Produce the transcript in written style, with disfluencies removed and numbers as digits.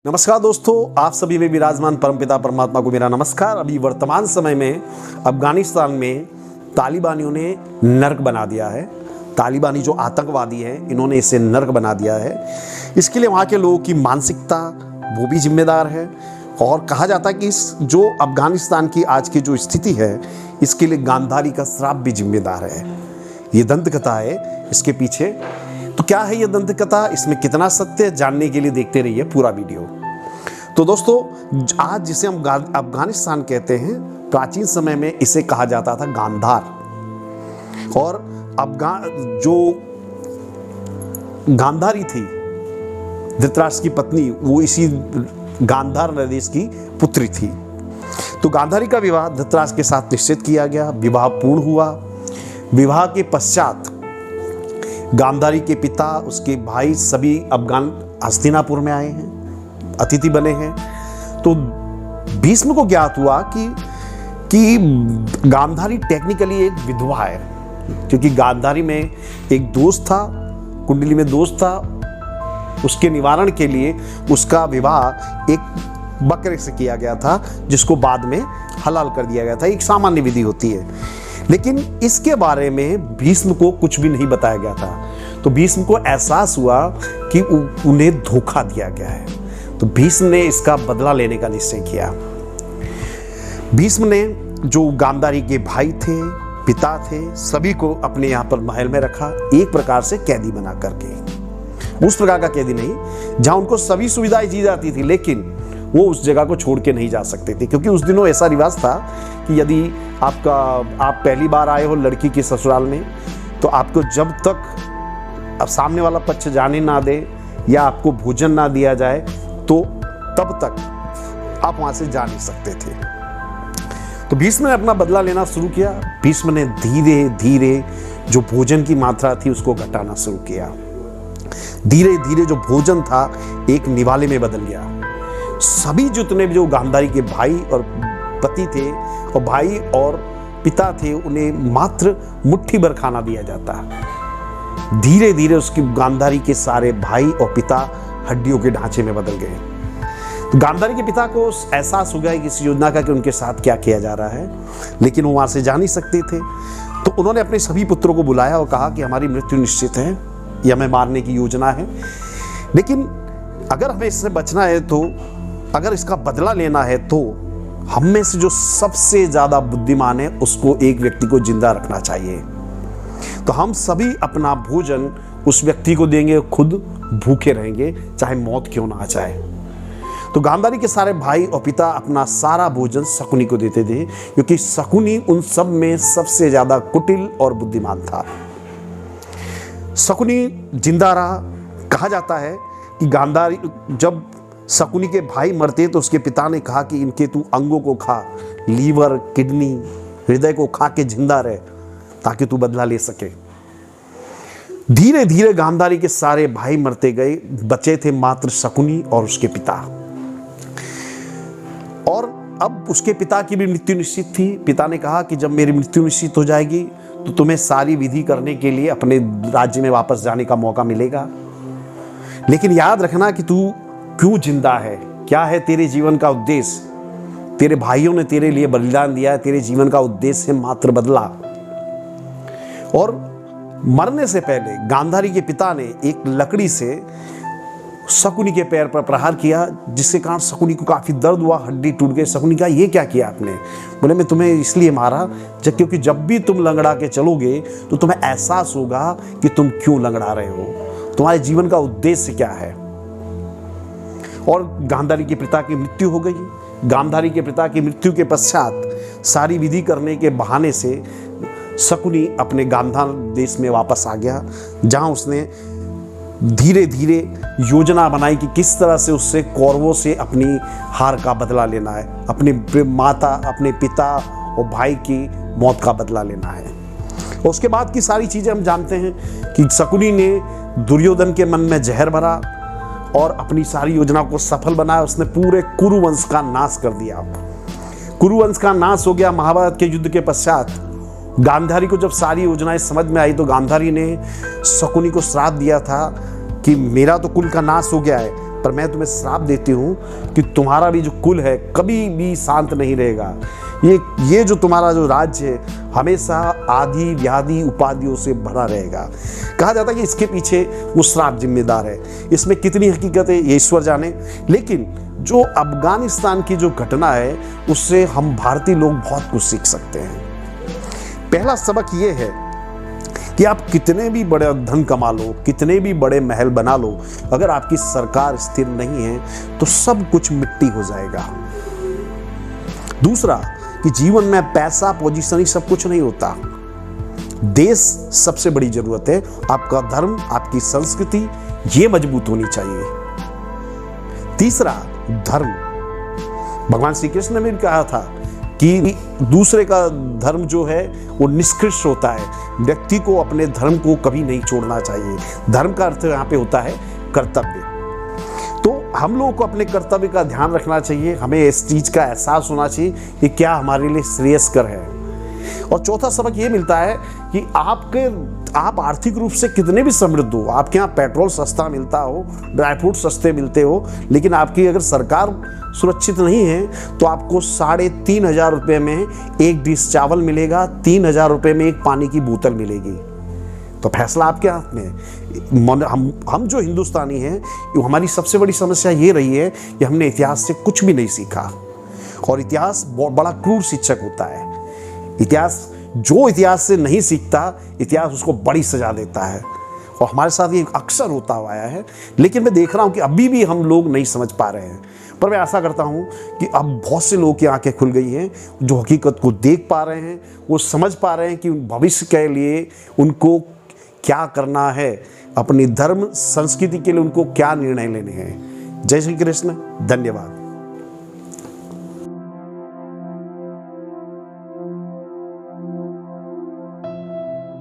नमस्कार दोस्तों, आप सभी में विराजमान परमपिता परमात्मा को मेरा नमस्कार। अभी वर्तमान समय में अफगानिस्तान में तालिबानियों ने नर्क बना दिया है। तालिबानी जो आतंकवादी हैं, इन्होंने इसे नर्क बना दिया है। इसके लिए वहाँ के लोगों की मानसिकता वो भी जिम्मेदार है। और कहा जाता है कि इस जो अफगानिस्तान की आज की जो स्थिति है, इसके लिए गांधारी का श्राप भी जिम्मेदार है। ये दंत कथा है इसके पीछे। तो क्या है ये दंत कथा, इसमें कितना सत्य है, जानने के लिए देखते रहिए पूरा वीडियो। तो दोस्तों, आज जिसे हम अफगानिस्तान कहते हैं, प्राचीन समय में इसे कहा जाता था गांधार। और जो गांधारी थी, धृतराष्ट्र की पत्नी, वो इसी गांधार नरेश की पुत्री थी। तो गांधारी का विवाह धृतराष्ट्र के साथ निश्चित किया गया। विवाह पूर्ण हुआ। विवाह के पश्चात गांधारी के पिता, उसके भाई सभी अफगान हस्तिनापुर में आए हैं, अतिथि बने हैं। तो भीष्म को ज्ञात हुआ कि गांधारी टेक्निकली एक विधवा है, क्योंकि गांधारी में एक दोस्त था, कुंडली में दोस्त था। उसके निवारण के लिए उसका विवाह एक बकरे से किया गया था, जिसको बाद में हलाल कर दिया गया था। एक सामान्य विधि होती है। लेकिन इसके बारे में भीष्म को कुछ भी नहीं बताया गया था। तो भीष्म को एहसास हुआ कि उन्हें धोखा दिया गया है। तो भीष्म ने इसका बदला लेने का निश्चय किया। भीष्म ने जो गांधारी के भाई थे, पिता थे, सभी को अपने यहाँ पर महल में रखा, एक प्रकार से कैदी बना करके। उस प्रकार का कैदी नहीं जहां उनको सभी सुविधाएं दी जाती थी, लेकिन वो उस जगह को छोड़ के नहीं जा सकते थे, क्योंकि उस दिनों ऐसा रिवाज था कि यदि आप पहली बार आए हो लड़की के ससुराल में, तो आपको जब तक अब सामने वाला पक्ष जाने ना दे या आपको भोजन ना दिया जाए, तो तब तक आप वहां से जा नहीं सकते थे। तो भीष्म ने अपना बदला लेना शुरू किया। भीष्म ने धीरे धीरे जो भोजन की मात्रा थी उसको घटाना शुरू किया। धीरे धीरे जो भोजन था एक निवाले में बदल गया। सभी जितने भी जो गांधारी के भाई और पति थे और भाई और पिता थे, उन्हें मात्र मुट्ठी भर खाना दिया जाता। धीरे धीरे उसकी गांधारी के सारे भाई और पिता हड्डियों के ढांचे में बदल गए। तो गांधारी के पिता को एहसास हो गया कि इस योजना का कि उनके साथ क्या किया जा रहा है, लेकिन वो वहां से जा नहीं सकते थे। तो उन्होंने अपने सभी पुत्रों को बुलाया और कहा कि हमारी मृत्यु निश्चित है, यह हमें मारने की योजना है, लेकिन अगर हमें इससे बचना है, तो अगर इसका बदला लेना है, तो हम में से जो सबसे ज्यादा बुद्धिमान है उसको एक व्यक्ति को जिंदा रखना चाहिए। तो हम सभी अपना भोजन उस व्यक्ति को देंगे, खुद भूखे रहेंगे, चाहे मौत क्यों ना आ जाए। तो गांधारी के सारे भाई और पिता अपना सारा भोजन शकुनी को देते थे, क्योंकि शकुनी उन सब में सबसे ज्यादा कुटिल और बुद्धिमान था। शकुनी जिंदा रहा। कहा जाता है कि गांधारी जब शकुनी के भाई मरते तो उसके पिता ने कहा कि इनके तू अंगों को खा, लीवर, किडनी, हृदय को खा के जिंदा रहे, ताकि तू बदला ले सके। धीरे धीरे गांधारी के सारे भाई मरते गए, बचे थे मात्र शकुनी और उसके पिता। और अब उसके पिता की भी मृत्यु निश्चित थी। पिता ने कहा कि जब मेरी मृत्यु निश्चित हो जाएगी, तो तुम्हें सारी विधि करने के लिए अपने राज्य में वापस जाने का मौका मिलेगा। लेकिन याद रखना कि तू क्यों जिंदा है, क्या है तेरे जीवन का उद्देश्य। तेरे भाइयों ने तेरे लिए बलिदान दिया है, तेरे जीवन का उद्देश्य है मात्र बदला। और मरने से पहले गांधारी के पिता ने एक लकड़ी से शकुनी के पैर पर प्रहार किया, जिसके कारण शकुनी को काफी दर्द हुआ, हड्डी टूट गई। शकुनी कहा, ये क्या किया आपने? बोले, मैं तुम्हें इसलिए मारा क्योंकि जब भी तुम लंगड़ा के चलोगे तो तुम्हें एहसास होगा कि तुम क्यों लंगड़ा रहे हो, तुम्हारे जीवन का उद्देश्य क्या है। और गांधारी के पिता की मृत्यु हो गई। गांधारी के पिता की मृत्यु के पश्चात सारी विधि करने के बहाने से शकुनी अपने गांधार देश में वापस आ गया, जहां उसने धीरे धीरे योजना बनाई कि किस तरह से उससे कौरवों से अपनी हार का बदला लेना है, अपने माता, अपने पिता और भाई की मौत का बदला लेना है। और उसके बाद की सारी चीजें हम जानते हैं कि शकुनी ने दुर्योधन के मन में जहर भरा और अपनी सारी योजना को सफल बनाया। उसने पूरे कुरुवंश का नाश कर दिया। कुरुवंश का नाश हो गया। महाभारत के युद्ध के पश्चात गांधारी को जब सारी योजनाएं समझ में आई, तो गांधारी ने शकुनी को श्राप दिया था कि मेरा तो कुल का नाश हो गया है, पर मैं तुम्हें श्राप देती हूँ कि तुम्हारा भी जो कुल है कभी भी शांत नहीं रहेगा। ये जो तुम्हारा जो राज्य है हमेशा आदि व्याधि उपाधियों से भरा रहेगा। कहा जाता है कि इसके पीछे वो श्राप जिम्मेदार है। इसमें कितनी हकीकत है ये ईश्वर जाने, लेकिन जो अफगानिस्तान की जो घटना है उससे हम भारतीय लोग बहुत कुछ सीख सकते हैं। पहला सबक ये है कि आप कितने भी बड़े धन कमा लो, कितने भी बड़े महल बना लो, अगर आपकी सरकार स्थिर नहीं है तो सब कुछ मिट्टी हो जाएगा। दूसरा कि जीवन में पैसा पोजीशन ही सब कुछ नहीं होता, देश सबसे बड़ी जरूरत है। आपका धर्म, आपकी संस्कृति ये मजबूत होनी चाहिए। तीसरा धर्म, भगवान श्री कृष्ण ने भी कहा था कि दूसरे का धर्म जो है वो निष्कृष्ट होता है, व्यक्ति को अपने धर्म को कभी नहीं छोड़ना चाहिए। धर्म का अर्थ यहाँ पे होता है कर्तव्य। तो हम लोगों को अपने कर्तव्य का ध्यान रखना चाहिए, हमें इस चीज़ का एहसास होना चाहिए कि क्या हमारे लिए श्रेयस्कर है। और चौथा सबक ये मिलता है कि आप आर्थिक रूप से कितने भी समृद्ध हो, आपके यहाँ पेट्रोल सस्ता मिलता हो, ड्राई फ्रूट सस्ते मिलते हो, लेकिन आपकी अगर सरकार सुरक्षित नहीं है तो आपको 3,500 रुपये में एक डिश चावल मिलेगा, 3,000 रुपये में एक पानी की बोतल मिलेगी। तो फैसला आपके हाथ में है। हम जो हिंदुस्तानी हैं, हमारी सबसे बड़ी समस्या ये रही है कि हमने इतिहास से कुछ भी नहीं सीखा, और इतिहास बहुत बड़ा क्रूर शिक्षक होता है। जो इतिहास से नहीं सीखता, इतिहास उसको बड़ी सजा देता है, और हमारे साथ ये अक्सर होता हुआ आया है। लेकिन मैं देख रहा हूँ कि अभी भी हम लोग नहीं समझ पा रहे हैं, पर मैं आशा करता हूँ कि अब बहुत से लोगों की आंखें खुल गई हैं, जो हकीकत को देख पा रहे हैं, वो समझ पा रहे हैं कि भविष्य के लिए उनको क्या करना है, अपनी धर्म संस्कृति के लिए उनको क्या निर्णय लेने हैं। जय श्री कृष्ण, धन्यवाद।